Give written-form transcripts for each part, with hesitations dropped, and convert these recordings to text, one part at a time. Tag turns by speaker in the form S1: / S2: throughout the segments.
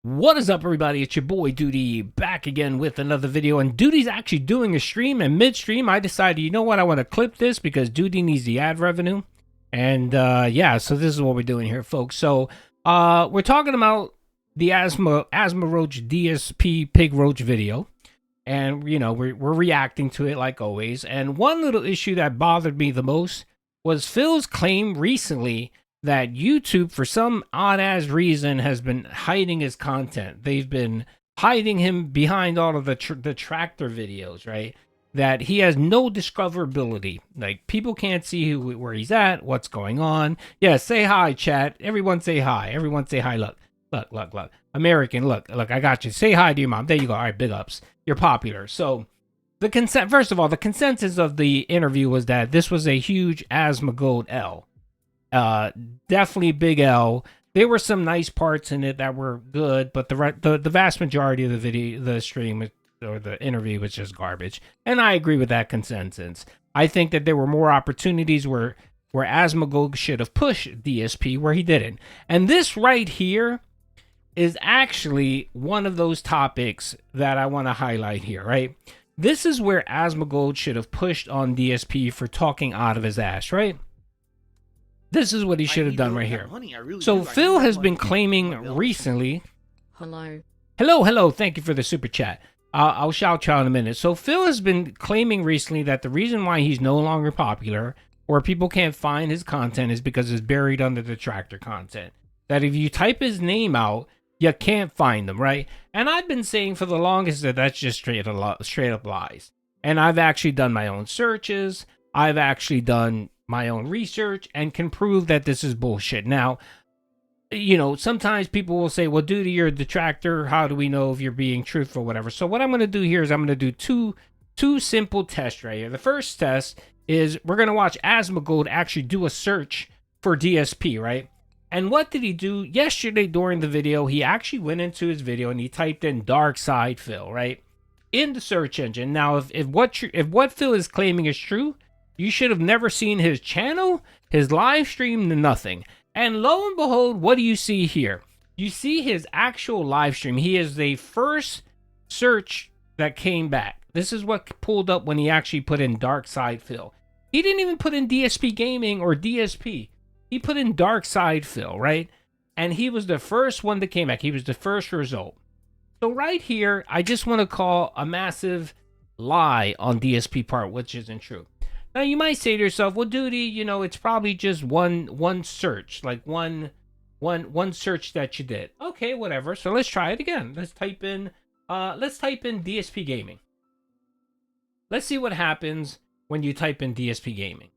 S1: What is up, everybody? It's your boy Doody back again with another video, and Doody's actually doing a stream, and midstream I decided, you know what, I want to clip this because Doody needs the ad revenue. And yeah, so this is what we're doing here, folks. So we're talking about the asthma roach DSP pig roach video, and you know, we're reacting to it like always. And one little issue that bothered me the most was Phil's claim recently that YouTube, for some odd-ass reason, has been hiding his content. They've been hiding him behind all of the Detractor videos, right? That he has no discoverability. Like, people can't see where he's at, what's going on. Yeah, say hi, chat. Everyone say hi. Everyone say hi. Look. American, look, I got you. Say hi to your mom. There you go. All right, big ups. You're popular. So, first of all, the consensus of the interview was that this was a huge asthma gold L. Definitely big L. There were some nice parts in it that were good, but the vast majority of the video, the stream or the interview was just garbage. And I agree with that consensus. I think that there were more opportunities where Asmongold should have pushed DSP where he didn't. And this right here is actually one of those topics that I want to highlight here, right? This is where Asmongold should have pushed on DSP for talking out of his ass, right? This is what he should have done right here. So Phil has been claiming recently. Hello. Thank you for the super chat. I'll shout you out in a minute. So Phil has been claiming recently that the reason why he's no longer popular or people can't find his content is because it's buried under the Detractor content. That if you type his name out, you can't find him, right? And I've been saying for the longest that that's just straight up lies. And I've actually done my own searches. I've actually done my own research and can prove that this is bullshit. Now, you know, sometimes people will say, well, Doody, you're a detractor. How do we know if you're being truthful, whatever? So what I'm going to do here is I'm going to do two simple tests right here. The first test is we're going to watch Asmongold actually do a search for DSP, right? And what did he do? Yesterday during the video, he actually went into his video and he typed in Dark Side Phil, right? In the search engine. Now, if what Phil is claiming is true, you should have never seen his channel, his live stream, nothing. And lo and behold, what do you see here? You see his actual live stream. He is the first search that came back. This is what pulled up when he actually put in Dark Side Phil. He didn't even put in DSP Gaming or DSP. He put in Dark Side Phil, right? And he was the first one that came back. He was the first result. So right here, I just want to call a massive lie on DSP part, which isn't true. Now, you might say to yourself, well, Doody, you know, it's probably just one search, like one search that you did. Okay, whatever. So let's try it again. Let's type in DSP Gaming. Let's see what happens when you type in DSP Gaming.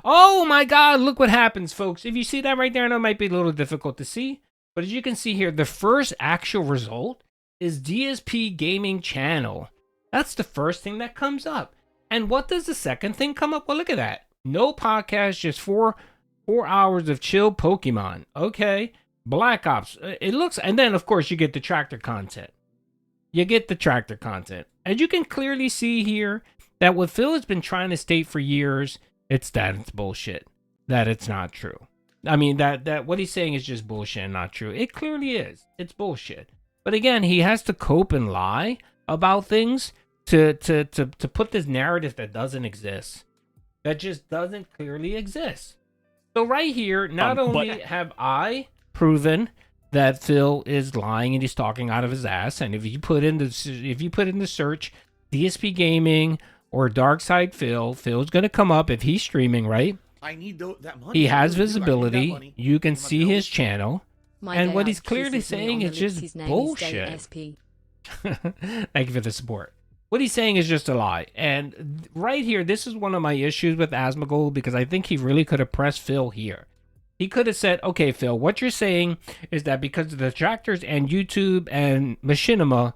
S1: Oh my God, look what happens, folks. If you see that right there, I know it might be a little difficult to see, but as you can see here, the first actual result is DSP Gaming Channel. That's the first thing that comes up. And what does the second thing come up? Well, look at that. No podcast, just four hours of chill Pokemon. Okay. Black Ops. It looks, and then of course you get Detractor content. And you can clearly see here that what Phil has been trying to state for years, it's bullshit. That it's not true. I mean, that what he's saying is just bullshit and not true. It clearly is. It's bullshit. But again, he has to cope and lie about things to put this narrative that doesn't exist, that just doesn't clearly exist. So right here, not only have I proven that Phil is lying and he's talking out of his ass, and if you put in the search DSP Gaming or Dark Side Phil, Phil's gonna come up if he's streaming, right?
S2: I need that money.
S1: He has visibility. You can see his channel, and what he's clearly saying is just bullshit. Thank you for the support. What he's saying is just a lie. And right here, this is one of my issues with Asmongold, because I think he really could have pressed Phil here. He could have said, okay, Phil, what you're saying is that because of the Detractors and YouTube and Machinima,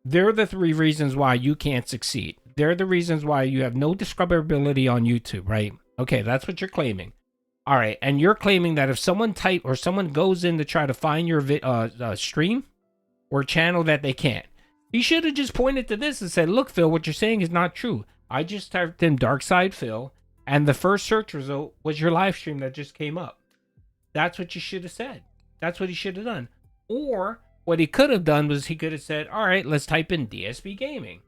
S1: they're the three reasons why you can't succeed. They're the reasons why you have no discoverability on YouTube, right? Okay, that's what you're claiming. All right, and you're claiming that if someone goes in to try to find your stream or channel, that they can't. He should have just pointed to this and said, look, Phil, what you're saying is not true. I just typed in Dark Side Phil, and the first search result was your live stream that just came up. That's what you should have said. That's what he should have done. Or What he could have done was he could have said, all right, let's type in DSP Gaming.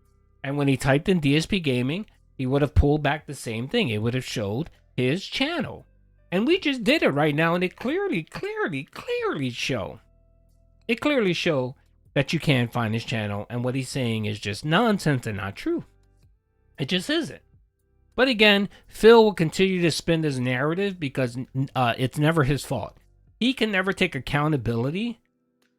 S1: And when he typed in DSP Gaming, he would have pulled back the same thing. It would have showed his channel. And we just did it right now, and it clearly show. It clearly show that you can't find his channel, and what he's saying is just nonsense and not true. It just isn't. But again, Phil will continue to spin this narrative because it's never his fault. He can never take accountability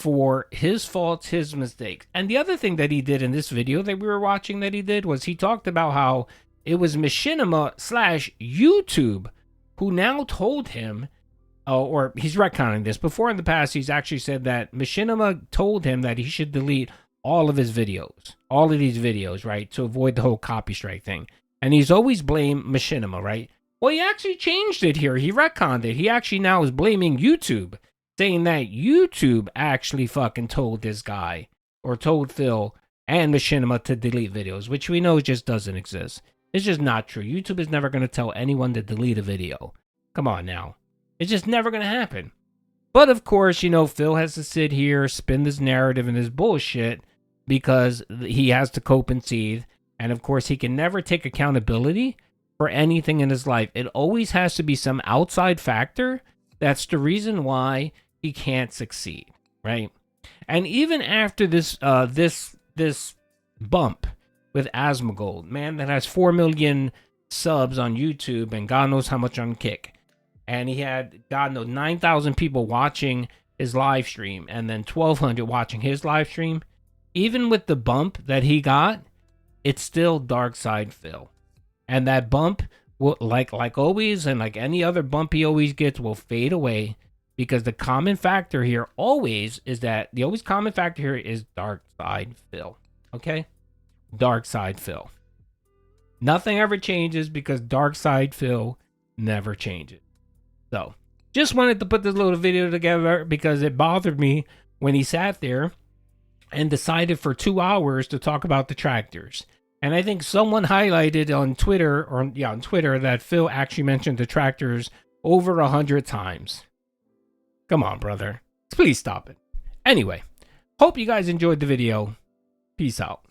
S1: for his faults, his mistakes. And the other thing that he did in this video that we were watching that he did was he talked about how it was Machinima/YouTube who now told him, or he's retconning this. Before in the past, he's actually said that Machinima told him that he should delete all of his videos, all of these videos, right, to avoid the whole copy strike thing. And he's always blamed Machinima, right? Well, he actually changed it here. He retconned it. He actually now is blaming YouTube, saying that YouTube actually fucking told this guy, or told Phil and Machinima to delete videos, which we know just doesn't exist. It's just not true. YouTube is never going to tell anyone to delete a video. Come on now. It's just never going to happen. But of course, you know, Phil has to sit here, spin this narrative and this bullshit because he has to cope and seethe. And of course, he can never take accountability for anything in his life. It always has to be some outside factor. That's the reason why he can't succeed, right? And even after this this bump with Asmongold, man, that has 4 million subs on YouTube and God knows how much on Kick. And he had, God knows, 9,000 people watching his live stream and then 1,200 watching his live stream. Even with the bump that he got, it's still Dark Side Phil. And that bump will, like always, and like any other bump he always gets, will fade away, because the common factor here always is that the always common factor here is Dark Side Phil. Okay? Dark Side Phil. Nothing ever changes because Dark Side Phil never changes. So, just wanted to put this little video together because it bothered me when he sat there and decided for 2 hours to talk about Detractors. And I think someone highlighted on Twitter, on Twitter, that Phil actually mentioned Detractors over 100 times. Come on, brother. Please stop it. Anyway, hope you guys enjoyed the video. Peace out.